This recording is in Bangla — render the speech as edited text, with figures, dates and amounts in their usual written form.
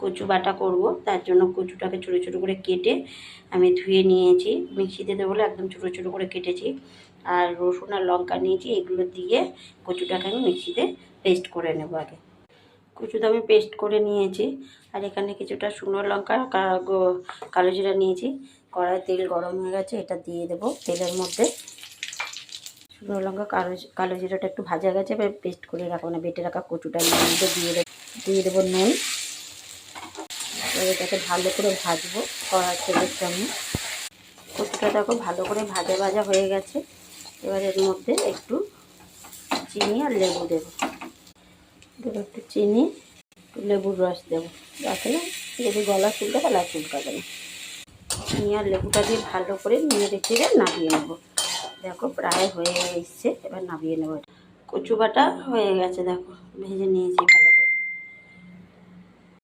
কচু বাটা করব, তার জন্য কচুটাকে ছোটো ছোটো করে কেটে আমি ধুয়ে নিয়েছি। মিক্সিতে দেবো বলে একদম ছোটো ছোটো করে কেটেছি। আর রসুন আর লঙ্কা নিয়েছি, এগুলো দিয়ে কচুটাকে আমি মিক্সিতে পেস্ট করে নেব। আগে কচুটা আমি পেস্ট করে নিয়েছি। আর এখানে কিছুটা শুকনো লঙ্কা কালো জিরা নিয়েছি। কড়াই তেল গরম হয়ে গেছে, এটা দিয়ে দেবো তেলের মধ্যে। শুকনো লঙ্কা কালো জিরাটা একটু ভাজা গেছে, এবার পেস্ট করে রাখবো না, বেটে রাখা কচুটা মধ্যে দিয়ে দেবো নুন। এবার এটাকে ভালো করে ভাজবো কড়ার তেলের সঙ্গে। কচুটা দেখো ভালো করে ভাজা ভাজা হয়ে গেছে। এবার এর মধ্যে একটু চিনি আর লেবু দেবো। একটু চিনি, একটু লেবুর রস দেবো, আসলে যদি গলা চুলকা তাহলে আর চুলকাবে না। চিনি আর লেবুটা দিয়ে ভালো করে নিয়ে রেখে নামিয়ে নেবো। দেখো প্রায় হয়ে এসছে, এবার নামিয়ে নেবো। কচু বাটা হয়ে গেছে, দেখো ভেজে নিয়েছি ভালো।